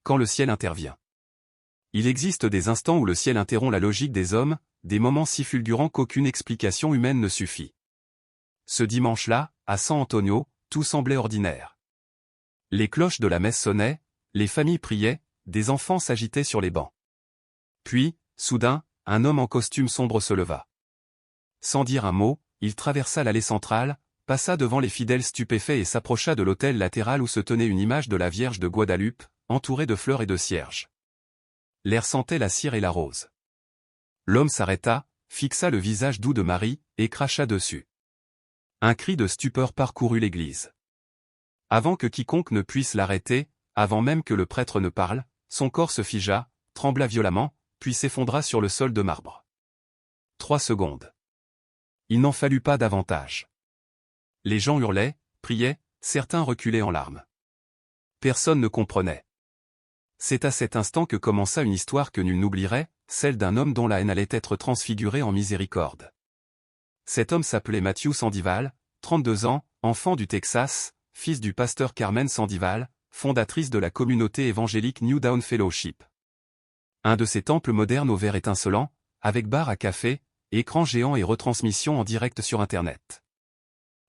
quand le ciel intervient. Il existe des instants où le ciel interrompt la logique des hommes, des moments si fulgurants qu'aucune explication humaine ne suffit. Ce dimanche-là, à San Antonio, tout semblait ordinaire. Les cloches de la messe sonnaient, les familles priaient, des enfants s'agitaient sur les bancs. Puis, soudain, un homme en costume sombre se leva. Sans dire un mot, il traversa l'allée centrale, passa devant les fidèles stupéfaits et s'approcha de l'autel latéral où se tenait une image de la Vierge de Guadalupe, entourée de fleurs et de cierges. L'air sentait la cire et la rose. L'homme s'arrêta, fixa le visage doux de Marie, et cracha dessus. Un cri de stupeur parcourut l'église. Avant que quiconque ne puisse l'arrêter, avant même que le prêtre ne parle, son corps se figea, trembla violemment, puis s'effondra sur le sol de marbre. 3 secondes. Il n'en fallut pas davantage. Les gens hurlaient, priaient, certains reculaient en larmes. Personne ne comprenait. C'est à cet instant que commença une histoire que nul n'oublierait, celle d'un homme dont la haine allait être transfigurée en miséricorde. Cet homme s'appelait Matthew Sandival, 32 ans, enfant du Texas, fils du pasteur Carmen Sandival, fondatrice de la communauté évangélique New Dawn Fellowship. Un de ces temples modernes aux verres étincelants, avec bar à café, écran géant et retransmission en direct sur Internet.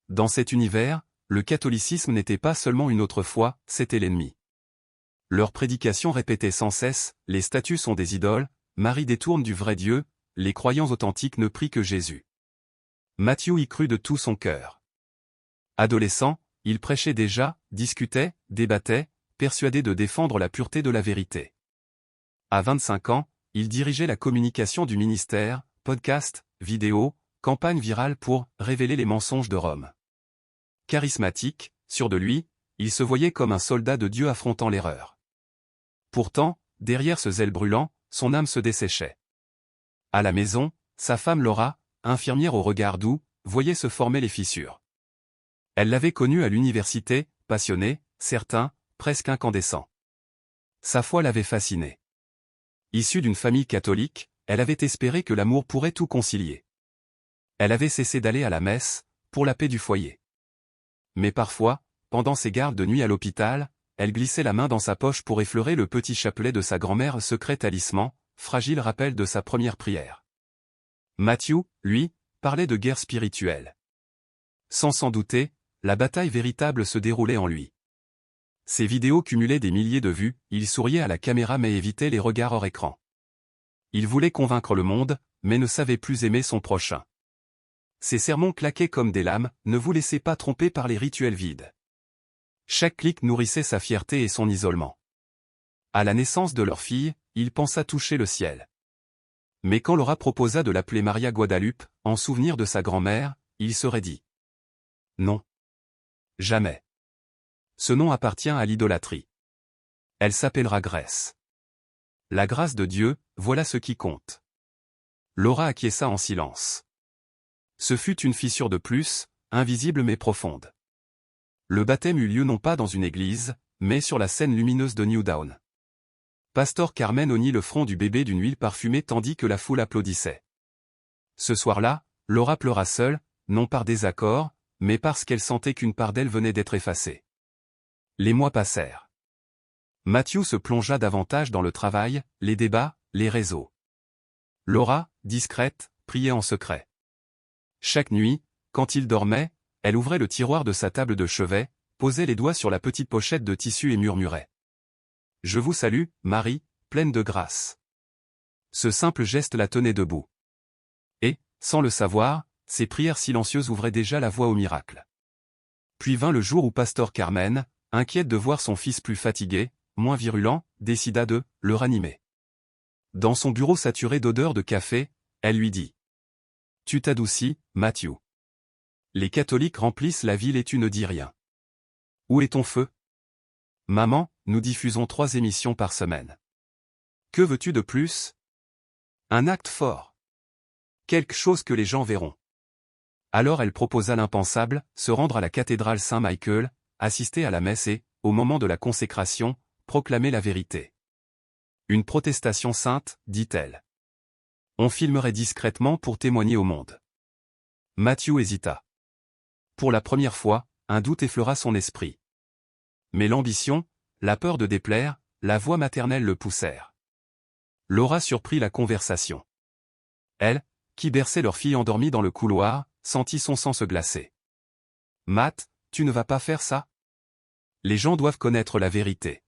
Dans cet univers, le catholicisme n'était pas seulement une autre foi, c'était l'ennemi. Leurs prédications répétaient sans cesse, les statues sont des idoles, Marie détourne du vrai Dieu, les croyants authentiques ne prient que Jésus. Matthew y crut de tout son cœur. Adolescent, il prêchait déjà, discutait, débattait, persuadé de défendre la pureté de la vérité. À 25 ans, il dirigeait la communication du ministère, podcast, vidéo, campagne virale pour révéler les mensonges de Rome. Charismatique, sûr de lui, il se voyait comme un soldat de Dieu affrontant l'erreur. Pourtant, derrière ce zèle brûlant, son âme se desséchait. À la maison, sa femme Laura, infirmière au regard doux, voyait se former les fissures. Elle l'avait connu à l'université, passionné, certain, presque incandescent. Sa foi l'avait fasciné. Issue d'une famille catholique, elle avait espéré que l'amour pourrait tout concilier. Elle avait cessé d'aller à la messe, pour la paix du foyer. Mais parfois, pendant ses gardes de nuit à l'hôpital, elle glissait la main dans sa poche pour effleurer le petit chapelet de sa grand-mère, secret talisman, fragile rappel de sa première prière. Matthew, lui, parlait de guerre spirituelle. Sans s'en douter, la bataille véritable se déroulait en lui. Ses vidéos cumulaient des milliers de vues, il souriait à la caméra mais évitait les regards hors écran. Il voulait convaincre le monde, mais ne savait plus aimer son prochain. Ses sermons claquaient comme des lames, ne vous laissez pas tromper par les rituels vides. Chaque clic nourrissait sa fierté et son isolement. À la naissance de leur fille, il pensa toucher le ciel. Mais quand Laura proposa de l'appeler Maria Guadalupe, en souvenir de sa grand-mère, il serait dit. Non. Jamais. Ce nom appartient à l'idolâtrie. Elle s'appellera Grèce. La grâce de Dieu, voilà ce qui compte. Laura acquiesça en silence. Ce fut une fissure de plus, invisible mais profonde. Le baptême eut lieu non pas dans une église, mais sur la scène lumineuse de New Dawn. Pasteur Carmen honnit le front du bébé d'une huile parfumée tandis que la foule applaudissait. Ce soir-là, Laura pleura seule, non par désaccord, mais parce qu'elle sentait qu'une part d'elle venait d'être effacée. Les mois passèrent. Matthew se plongea davantage dans le travail, les débats, les réseaux. Laura, discrète, priait en secret. Chaque nuit, quand il dormait, elle ouvrait le tiroir de sa table de chevet, posait les doigts sur la petite pochette de tissu et murmurait. « Je vous salue, Marie, pleine de grâce. » Ce simple geste la tenait debout. Et, sans le savoir, ses prières silencieuses ouvraient déjà la voie au miracle. Puis vint le jour où Pasteur Carmen, inquiète de voir son fils plus fatigué, moins virulent, décida de le ranimer. Dans son bureau saturé d'odeur de café, elle lui dit. « Tu t'adoucis, Matthew. Les catholiques remplissent la ville et tu ne dis rien. Où est ton feu? Maman, nous diffusons 3 émissions par semaine. Que veux-tu de plus? Un acte fort. Quelque chose que les gens verront. » Alors elle proposa l'impensable, se rendre à la cathédrale Saint-Michael, assister à la messe et, au moment de la consécration, proclamer la vérité. Une protestation sainte, dit-elle. On filmerait discrètement pour témoigner au monde. Matthew hésita. Pour la première fois, un doute effleura son esprit. Mais l'ambition, la peur de déplaire, la voix maternelle le poussèrent. Laura surprit la conversation. Elle, qui berçait leur fille endormie dans le couloir, sentit son sang se glacer. « Matt, tu ne vas pas faire ça? Les gens doivent connaître la vérité.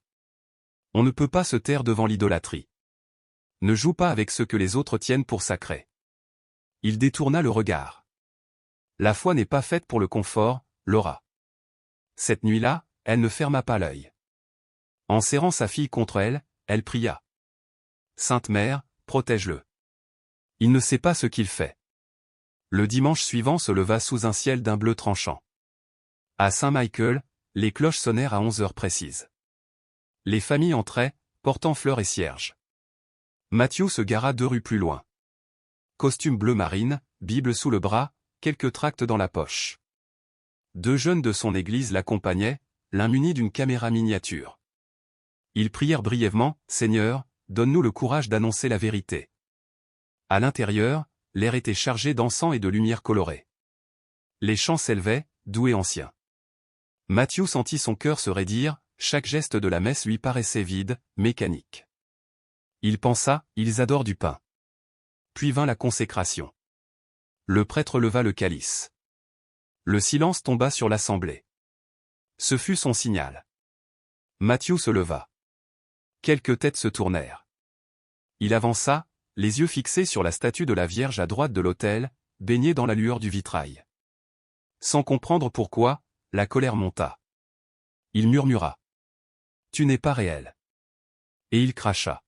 On ne peut pas se taire devant l'idolâtrie. Ne joue pas avec ce que les autres tiennent pour sacré. » Il détourna le regard. « La foi n'est pas faite pour le confort, Laura. » Cette nuit-là, elle ne ferma pas l'œil. En serrant sa fille contre elle, elle pria. « Sainte Mère, protège-le. Il ne sait pas ce qu'il fait. » Le dimanche suivant se leva sous un ciel d'un bleu tranchant. À Saint-Michael, les cloches sonnèrent à 11 heures précises. Les familles entraient, portant fleurs et cierges. Matthew se gara 2 rues plus loin. Costume bleu marine, Bible sous le bras, quelques tracts dans la poche. 2 jeunes de son église l'accompagnaient, l'un muni d'une caméra miniature. Ils prièrent brièvement, « Seigneur, donne-nous le courage d'annoncer la vérité. » À l'intérieur, l'air était chargé d'encens et de lumière colorée. Les chants s'élevaient, doux et anciens. Matthew sentit son cœur se raidir, chaque geste de la messe lui paraissait vide, mécanique. Il pensa, ils adorent du pain. Puis vint la consécration. Le prêtre leva le calice. Le silence tomba sur l'assemblée. Ce fut son signal. Matthew se leva. Quelques têtes se tournèrent. Il avança, les yeux fixés sur la statue de la Vierge à droite de l'autel, baignée dans la lueur du vitrail. Sans comprendre pourquoi, la colère monta. Il murmura. « Tu n'es pas réel. » Et il cracha.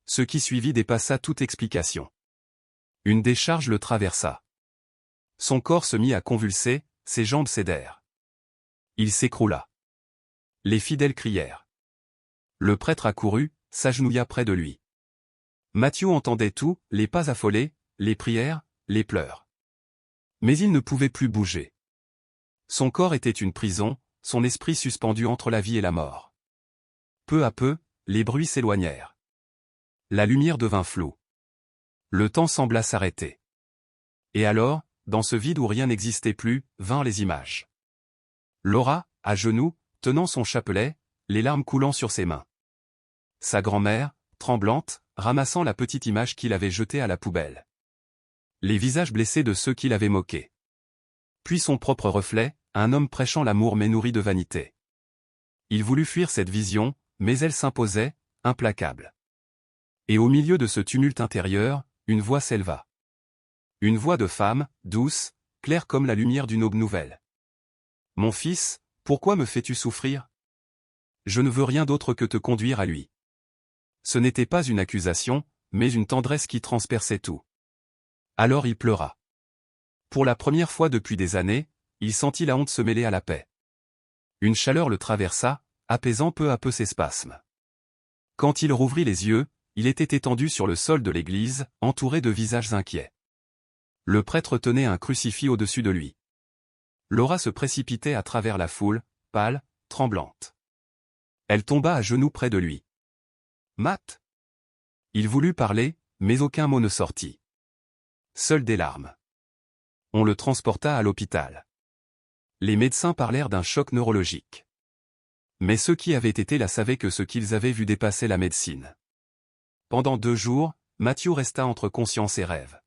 Ce qui suivit dépassa toute explication. Une décharge le traversa. Son corps se mit à convulser, ses jambes cédèrent. Il s'écroula. Les fidèles crièrent. Le prêtre accourut, s'agenouilla près de lui. Matthew entendait tout, les pas affolés, les prières, les pleurs. Mais il ne pouvait plus bouger. Son corps était une prison, son esprit suspendu entre la vie et la mort. Peu à peu, les bruits s'éloignèrent. La lumière devint floue. Le temps sembla s'arrêter. Et alors, dans ce vide où rien n'existait plus, vinrent les images. Laura, à genoux, tenant son chapelet, les larmes coulant sur ses mains. Sa grand-mère, tremblante, ramassant la petite image qu'il avait jetée à la poubelle. Les visages blessés de ceux qui l'avaient moqué. Puis son propre reflet, un homme prêchant l'amour mais nourri de vanité. Il voulut fuir cette vision, mais elle s'imposait, implacable. Et au milieu de ce tumulte intérieur, une voix s'éleva. Une voix de femme, douce, claire comme la lumière d'une aube nouvelle. « Mon fils, pourquoi me fais-tu souffrir? Je ne veux rien d'autre que te conduire à lui. » Ce n'était pas une accusation, mais une tendresse qui transperçait tout. Alors il pleura. Pour la première fois depuis des années, il sentit la honte se mêler à la paix. Une chaleur le traversa, apaisant peu à peu ses spasmes. Quand il rouvrit les yeux, il était étendu sur le sol de l'église, entouré de visages inquiets. Le prêtre tenait un crucifix au-dessus de lui. Laura se précipitait à travers la foule, pâle, tremblante. Elle tomba à genoux près de lui. « Matt !» Il voulut parler, mais aucun mot ne sortit. Seules des larmes. On le transporta à l'hôpital. Les médecins parlèrent d'un choc neurologique. Mais ceux qui avaient été là savaient que ce qu'ils avaient vu dépassait la médecine. Pendant 2 jours, Matthew resta entre conscience et rêve.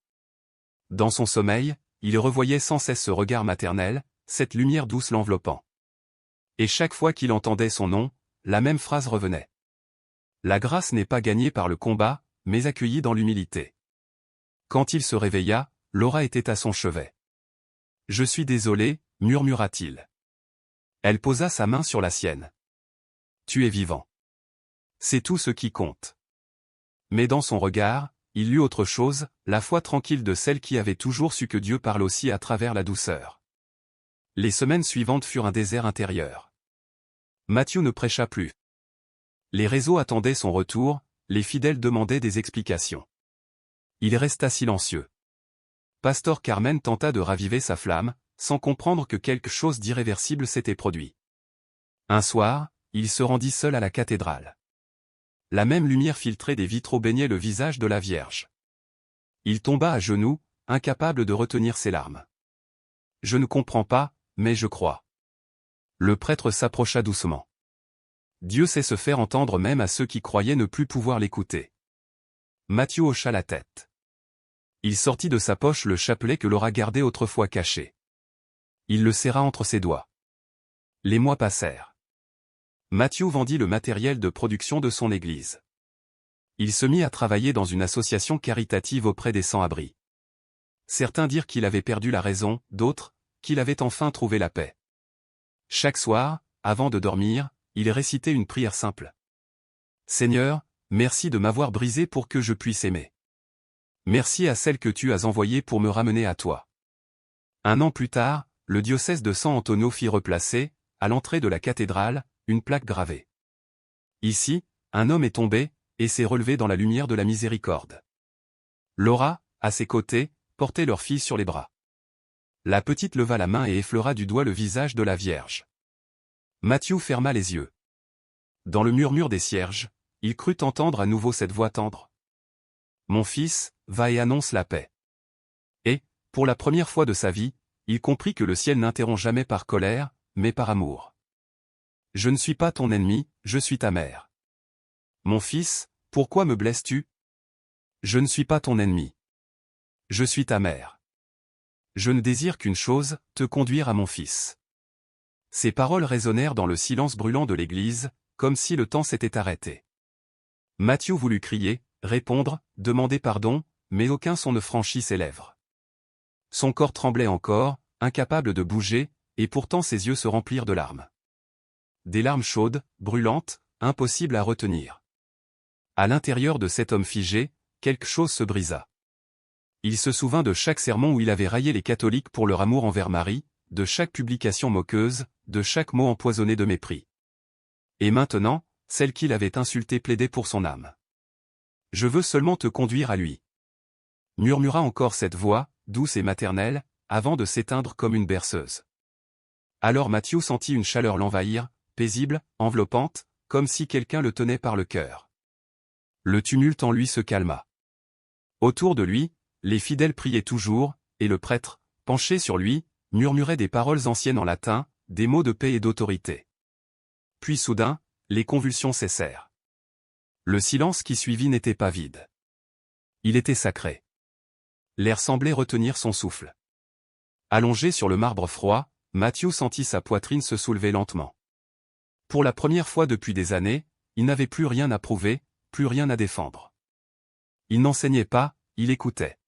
Dans son sommeil, il revoyait sans cesse ce regard maternel, cette lumière douce l'enveloppant. Et chaque fois qu'il entendait son nom, la même phrase revenait. La grâce n'est pas gagnée par le combat, mais accueillie dans l'humilité. Quand il se réveilla, Laura était à son chevet. « Je suis désolé, murmura-t-il. Elle posa sa main sur la sienne. « Tu es vivant. C'est tout ce qui compte. » Mais dans son regard, il lut autre chose, la foi tranquille de celle qui avait toujours su que Dieu parle aussi à travers la douceur. Les semaines suivantes furent un désert intérieur. Matthew ne prêcha plus. Les réseaux attendaient son retour, les fidèles demandaient des explications. Il resta silencieux. Pasteur Carmen tenta de raviver sa flamme, sans comprendre que quelque chose d'irréversible s'était produit. Un soir, il se rendit seul à la cathédrale. La même lumière filtrée des vitraux baignait le visage de la Vierge. Il tomba à genoux, incapable de retenir ses larmes. « Je ne comprends pas, mais je crois. » Le prêtre s'approcha doucement. Dieu sait se faire entendre même à ceux qui croyaient ne plus pouvoir l'écouter. Matthew hocha la tête. Il sortit de sa poche le chapelet que Laura gardait autrefois caché. Il le serra entre ses doigts. Les mois passèrent. Matthew vendit le matériel de production de son église. Il se mit à travailler dans une association caritative auprès des sans-abri. Certains dirent qu'il avait perdu la raison, d'autres, qu'il avait enfin trouvé la paix. Chaque soir, avant de dormir, il récitait une prière simple. « Seigneur, merci de m'avoir brisé pour que je puisse aimer. Merci à celle que tu as envoyée pour me ramener à toi. » Un an plus tard, le diocèse de San Antonio fit replacer, à l'entrée de la cathédrale, une plaque gravée. Ici, un homme est tombé, et s'est relevé dans la lumière de la miséricorde. Laura, à ses côtés, portait leur fille sur les bras. La petite leva la main et effleura du doigt le visage de la Vierge. Matthew ferma les yeux. Dans le murmure des cierges, il crut entendre à nouveau cette voix tendre. « Mon fils, va et annonce la paix. » Et, pour la première fois de sa vie, il comprit que le ciel n'interrompt jamais par colère, mais par amour. « Je ne suis pas ton ennemi, je suis ta mère. Mon fils, pourquoi me blesses-tu? Je ne suis pas ton ennemi. Je suis ta mère. Je ne désire qu'une chose, te conduire à mon fils. » Ces paroles résonnèrent dans le silence brûlant de l'église, comme si le temps s'était arrêté. Matthew voulut crier, répondre, demander pardon, mais aucun son ne franchit ses lèvres. Son corps tremblait encore, incapable de bouger, et pourtant ses yeux se remplirent de larmes. Des larmes chaudes, brûlantes, impossibles à retenir. À l'intérieur de cet homme figé, quelque chose se brisa. Il se souvint de chaque sermon où il avait raillé les catholiques pour leur amour envers Marie, de chaque publication moqueuse, de chaque mot empoisonné de mépris. Et maintenant, celle qu'il avait insultée plaidait pour son âme. « Je veux seulement te conduire à lui. » Murmura encore cette voix, douce et maternelle, avant de s'éteindre comme une berceuse. Alors Matthew sentit une chaleur l'envahir, paisible, enveloppante, comme si quelqu'un le tenait par le cœur. Le tumulte en lui se calma. Autour de lui, les fidèles priaient toujours, et le prêtre, penché sur lui, murmurait des paroles anciennes en latin, des mots de paix et d'autorité. Puis soudain, les convulsions cessèrent. Le silence qui suivit n'était pas vide. Il était sacré. L'air semblait retenir son souffle. Allongé sur le marbre froid, Matthew sentit sa poitrine se soulever lentement. Pour la première fois depuis des années, il n'avait plus rien à prouver, plus rien à défendre. Il n'enseignait pas, il écoutait.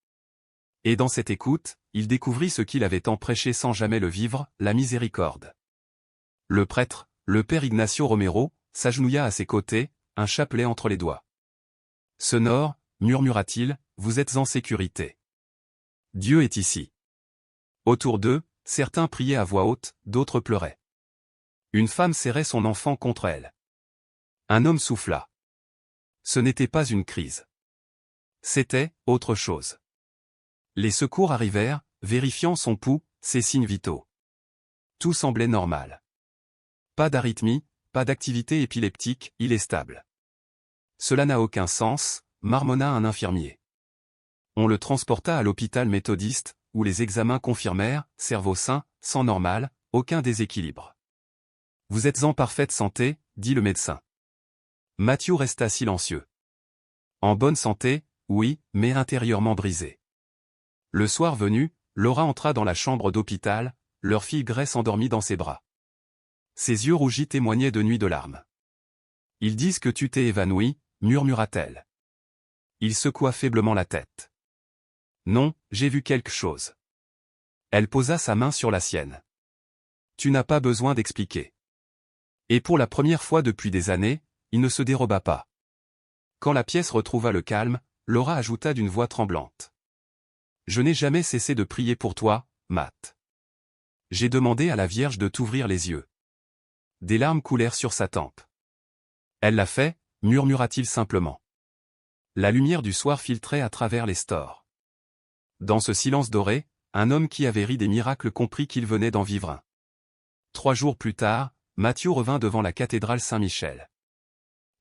Et dans cette écoute, il découvrit ce qu'il avait tant prêché sans jamais le vivre, la miséricorde. Le prêtre, le père Ignacio Romero, s'agenouilla à ses côtés, un chapelet entre les doigts. « Sonore, murmura-t-il, vous êtes en sécurité. Dieu est ici. » Autour d'eux, certains priaient à voix haute, d'autres pleuraient. Une femme serrait son enfant contre elle. Un homme souffla. Ce n'était pas une crise. C'était autre chose. Les secours arrivèrent, vérifiant son pouls, ses signes vitaux. Tout semblait normal. Pas d'arythmie, pas d'activité épileptique, il est stable. Cela n'a aucun sens, marmonna un infirmier. On le transporta à l'hôpital méthodiste, où les examens confirmèrent, cerveau sain, sang normal, aucun déséquilibre. Vous êtes en parfaite santé, dit le médecin. Matthew resta silencieux. En bonne santé, oui, mais intérieurement brisé. Le soir venu, Laura entra dans la chambre d'hôpital, leur fille Grace endormie dans ses bras. Ses yeux rougis témoignaient de nuits de larmes. « Ils disent que tu t'es évanoui, murmura-t-elle. Il secoua faiblement la tête. « Non, j'ai vu quelque chose. » Elle posa sa main sur la sienne. « Tu n'as pas besoin d'expliquer. » Et pour la première fois depuis des années, il ne se déroba pas. Quand la pièce retrouva le calme, Laura ajouta d'une voix tremblante. « Je n'ai jamais cessé de prier pour toi, Matt. J'ai demandé à la Vierge de t'ouvrir les yeux. » Des larmes coulèrent sur sa tempe. « Elle l'a fait, murmura-t-il simplement. » La lumière du soir filtrait à travers les stores. Dans ce silence doré, un homme qui avait ri des miracles comprit qu'il venait d'en vivre un. 3 jours plus tard, Matthew revint devant la cathédrale Saint-Michel.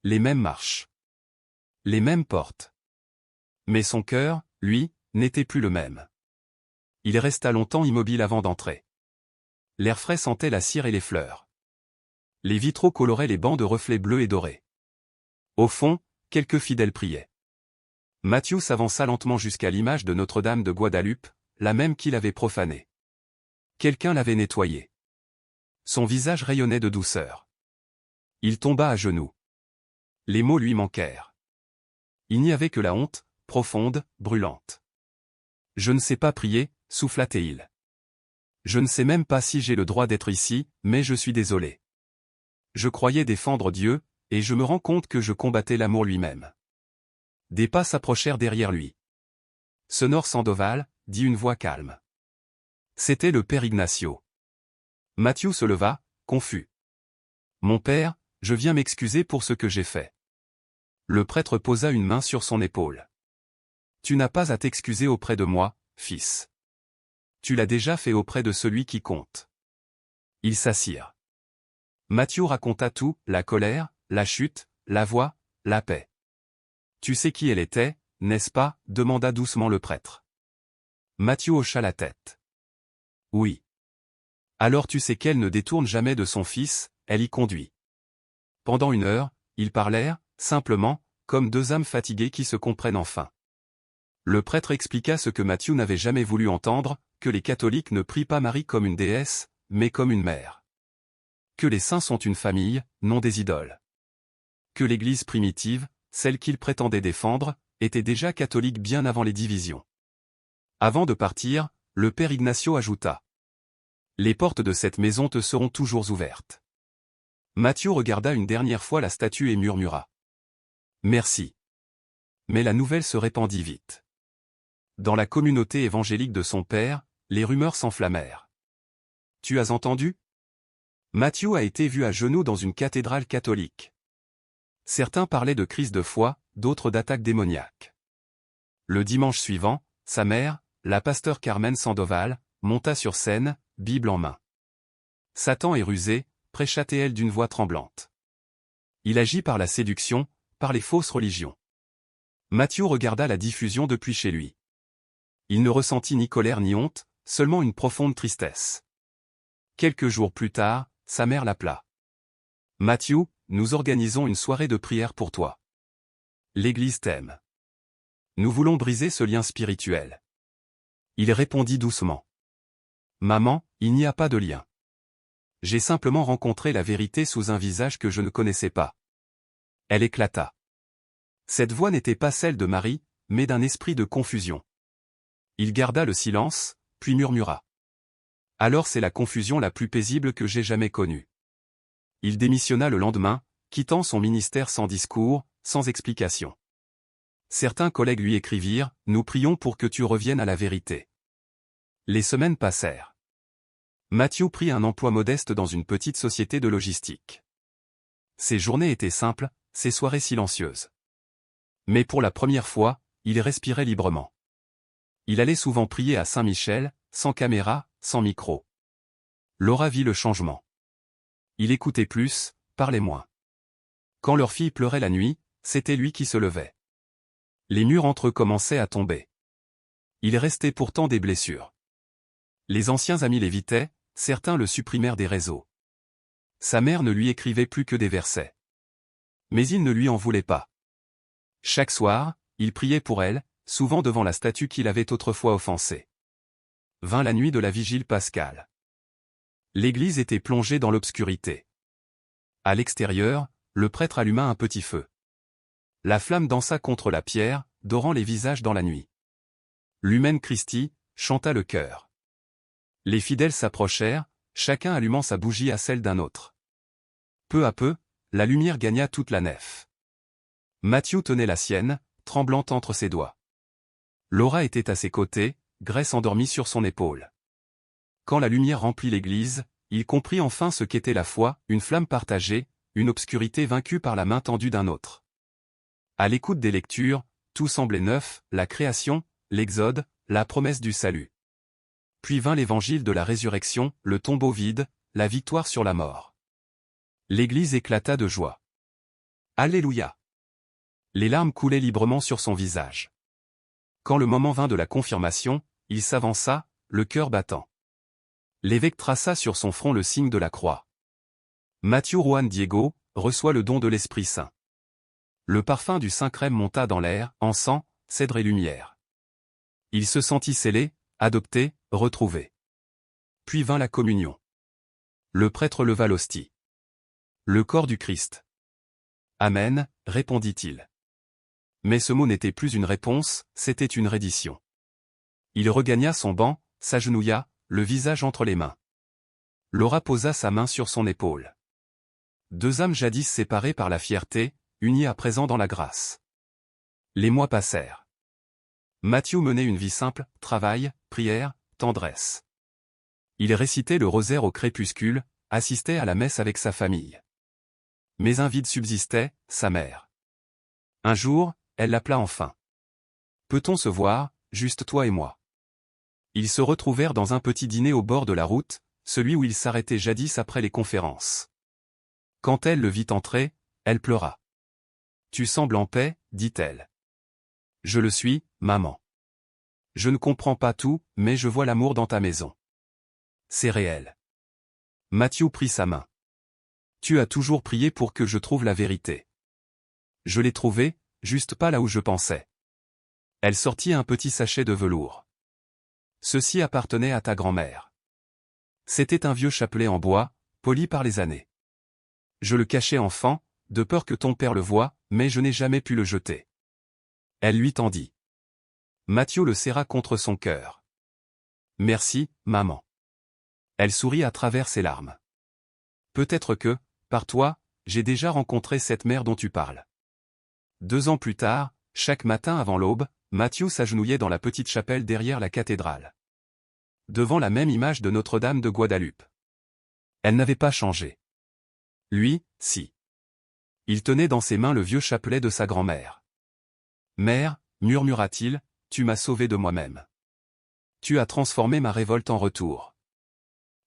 Les mêmes marches. Les mêmes portes. Mais son cœur, lui, n'était plus le même. Il resta longtemps immobile avant d'entrer. L'air frais sentait la cire et les fleurs. Les vitraux coloraient les bancs de reflets bleus et dorés. Au fond, quelques fidèles priaient. Matthew s'avança lentement jusqu'à l'image de Notre-Dame de Guadalupe, la même qu'il avait profanée. Quelqu'un l'avait nettoyée. Son visage rayonnait de douceur. Il tomba à genoux. Les mots lui manquèrent. Il n'y avait que la honte, profonde, brûlante. Je ne sais pas prier, souffla-t-il. Je ne sais même pas si j'ai le droit d'être ici, mais je suis désolé. Je croyais défendre Dieu, et je me rends compte que je combattais l'amour lui-même. Des pas s'approchèrent derrière lui. Sonore Sandoval, dit une voix calme. C'était le père Ignacio. Matthew se leva, confus. Mon père, je viens m'excuser pour ce que j'ai fait. Le prêtre posa une main sur son épaule. Tu n'as pas à t'excuser auprès de moi, fils. Tu l'as déjà fait auprès de celui qui compte. Ils s'assirent. Matthew raconta tout, la colère, la chute, la voix, la paix. Tu sais qui elle était, n'est-ce pas, demanda doucement le prêtre. Matthew hocha la tête. Oui. Alors tu sais qu'elle ne détourne jamais de son fils, elle y conduit. Pendant 1 heure, ils parlèrent, simplement, comme 2 âmes fatiguées qui se comprennent enfin. Le prêtre expliqua ce que Matthew n'avait jamais voulu entendre, que les catholiques ne prient pas Marie comme une déesse, mais comme une mère. Que les saints sont une famille, non des idoles. Que l'Église primitive, celle qu'il prétendait défendre, était déjà catholique bien avant les divisions. Avant de partir, le père Ignacio ajouta. Les portes de cette maison te seront toujours ouvertes. Matthew regarda une dernière fois la statue et murmura. Merci. Mais la nouvelle se répandit vite. Dans la communauté évangélique de son père, les rumeurs s'enflammèrent. Tu as entendu? Matthew a été vu à genoux dans une cathédrale catholique. Certains parlaient de crise de foi, d'autres d'attaques démoniaques. Le dimanche suivant, sa mère, la pasteur Carmen Sandoval, monta sur scène, Bible en main. Satan est rusé, prêcha-t-elle d'une voix tremblante. Il agit par la séduction, par les fausses religions. Matthew regarda la diffusion depuis chez lui. Il ne ressentit ni colère ni honte, seulement une profonde tristesse. Quelques jours plus tard, sa mère l'appela. Matthew, nous organisons une soirée de prière pour toi. L'Église t'aime. Nous voulons briser ce lien spirituel. Il répondit doucement. Maman, il n'y a pas de lien. J'ai simplement rencontré la vérité sous un visage que je ne connaissais pas. Elle éclata. Cette voix n'était pas celle de Marie, mais d'un esprit de confusion. Il garda le silence, puis murmura. Alors c'est la confusion la plus paisible que j'ai jamais connue. Il démissionna le lendemain, quittant son ministère sans discours, sans explication. Certains collègues lui écrivirent « Nous prions pour que tu reviennes à la vérité ». Les semaines passèrent. Matthew prit un emploi modeste dans une petite société de logistique. Ses journées étaient simples, ses soirées silencieuses. Mais pour la première fois, il respirait librement. Il allait souvent prier à Saint-Michel, sans caméra, sans micro. Laura vit le changement. Il écoutait plus, parlait moins. Quand leur fille pleurait la nuit, c'était lui qui se levait. Les murs entre eux commençaient à tomber. Il restait pourtant des blessures. Les anciens amis l'évitaient, certains le supprimèrent des réseaux. Sa mère ne lui écrivait plus que des versets. Mais il ne lui en voulait pas. Chaque soir, il priait pour elle, souvent devant la statue qu'il avait autrefois offensée. Vint la nuit de la vigile pascale. L'église était plongée dans l'obscurité. À l'extérieur, le prêtre alluma un petit feu. La flamme dansa contre la pierre, dorant les visages dans la nuit. L'Humaine Christi chanta le chœur. Les fidèles s'approchèrent, chacun allumant sa bougie à celle d'un autre. Peu à peu, la lumière gagna toute la nef. Matthew tenait la sienne, tremblante entre ses doigts. Laura était à ses côtés, Grace endormie sur son épaule. Quand la lumière remplit l'église, il comprit enfin ce qu'était la foi, une flamme partagée, une obscurité vaincue par la main tendue d'un autre. À l'écoute des lectures, tout semblait neuf, la création, l'Exode, la promesse du salut. Puis vint l'évangile de la résurrection, le tombeau vide, la victoire sur la mort. L'église éclata de joie. Alléluia! Les larmes coulaient librement sur son visage. Quand le moment vint de la confirmation, il s'avança, le cœur battant. L'évêque traça sur son front le signe de la croix. Mathieu Juan Diego reçoit le don de l'Esprit Saint. Le parfum du Saint-Crème monta dans l'air, encens, cèdre et lumière. Il se sentit scellé, adopté, retrouvé. Puis vint la communion. Le prêtre leva l'hostie. Le corps du Christ. Amen, répondit-il. Mais ce mot n'était plus une réponse, c'était une reddition. Il regagna son banc, s'agenouilla, le visage entre les mains. Laura posa sa main sur son épaule. Deux âmes jadis séparées par la fierté, unies à présent dans la grâce. Les mois passèrent. Mathieu menait une vie simple, travail, prière, tendresse. Il récitait le rosaire au crépuscule, assistait à la messe avec sa famille. Mais un vide subsistait, sa mère. Un jour, elle l'appela enfin. Peut-on se voir, juste toi et moi? Ils se retrouvèrent dans un petit dîner au bord de la route, celui où ils s'arrêtaient jadis après les conférences. Quand elle le vit entrer, elle pleura. Tu sembles en paix, dit-elle. Je le suis, maman. Je ne comprends pas tout, mais je vois l'amour dans ta maison. C'est réel. Mathieu prit sa main. Tu as toujours prié pour que je trouve la vérité. Je l'ai trouvée, juste pas là où je pensais. Elle sortit un petit sachet de velours. Ceci appartenait à ta grand-mère. C'était un vieux chapelet en bois, poli par les années. Je le cachais enfant, de peur que ton père le voie, mais je n'ai jamais pu le jeter. Elle lui tendit. Mathieu le serra contre son cœur. Merci, maman. Elle sourit à travers ses larmes. Peut-être que, par toi, j'ai déjà rencontré cette mère dont tu parles. 2 ans plus tard, chaque matin avant l'aube, Mathieu s'agenouillait dans la petite chapelle derrière la cathédrale. Devant la même image de Notre-Dame de Guadalupe. Elle n'avait pas changé. Lui, si. Il tenait dans ses mains le vieux chapelet de sa grand-mère. Mère, murmura-t-il, tu m'as sauvé de moi-même. Tu as transformé ma révolte en retour.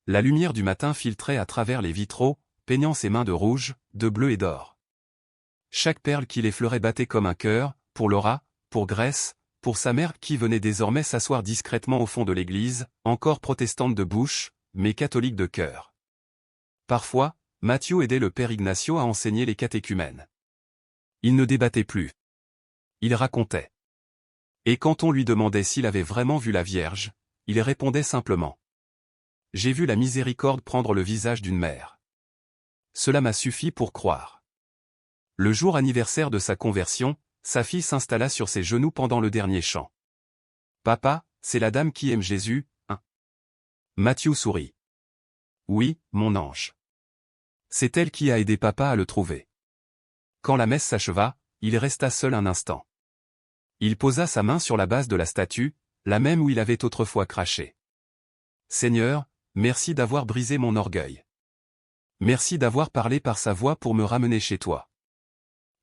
La lumière du matin filtrait à travers les vitraux, peignant ses mains de rouge, de bleu et d'or. Chaque perle qui l'effleurait battait comme un cœur, pour Laura, pour Grèce, pour sa mère qui venait désormais s'asseoir discrètement au fond de l'église, encore protestante de bouche, mais catholique de cœur. Parfois, Mathieu aidait le père Ignacio à enseigner les catéchumènes. Il ne débattait plus. Il racontait. Et quand on lui demandait s'il avait vraiment vu la Vierge, il répondait simplement. J'ai vu la miséricorde prendre le visage d'une mère. Cela m'a suffi pour croire. Le jour anniversaire de sa conversion, sa fille s'installa sur ses genoux pendant le dernier chant. Papa, c'est la dame qui aime Jésus, hein? Mathieu sourit. Oui, mon ange. C'est elle qui a aidé papa à le trouver. Quand la messe s'acheva, il resta seul un instant. Il posa sa main sur la base de la statue, la même où il avait autrefois craché. Seigneur, merci d'avoir brisé mon orgueil. Merci d'avoir parlé par sa voix pour me ramener chez toi.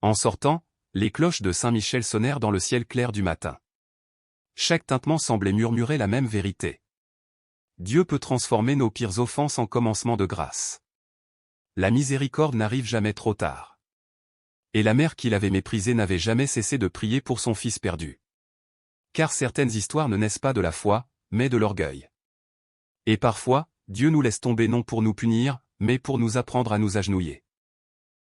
En sortant, les cloches de Saint-Michel sonnèrent dans le ciel clair du matin. Chaque tintement semblait murmurer la même vérité. Dieu peut transformer nos pires offenses en commencement de grâce. La miséricorde n'arrive jamais trop tard. Et la mère qui l'avait méprisé n'avait jamais cessé de prier pour son fils perdu. Car certaines histoires ne naissent pas de la foi, mais de l'orgueil. Et parfois, Dieu nous laisse tomber non pour nous punir, mais pour nous apprendre à nous agenouiller.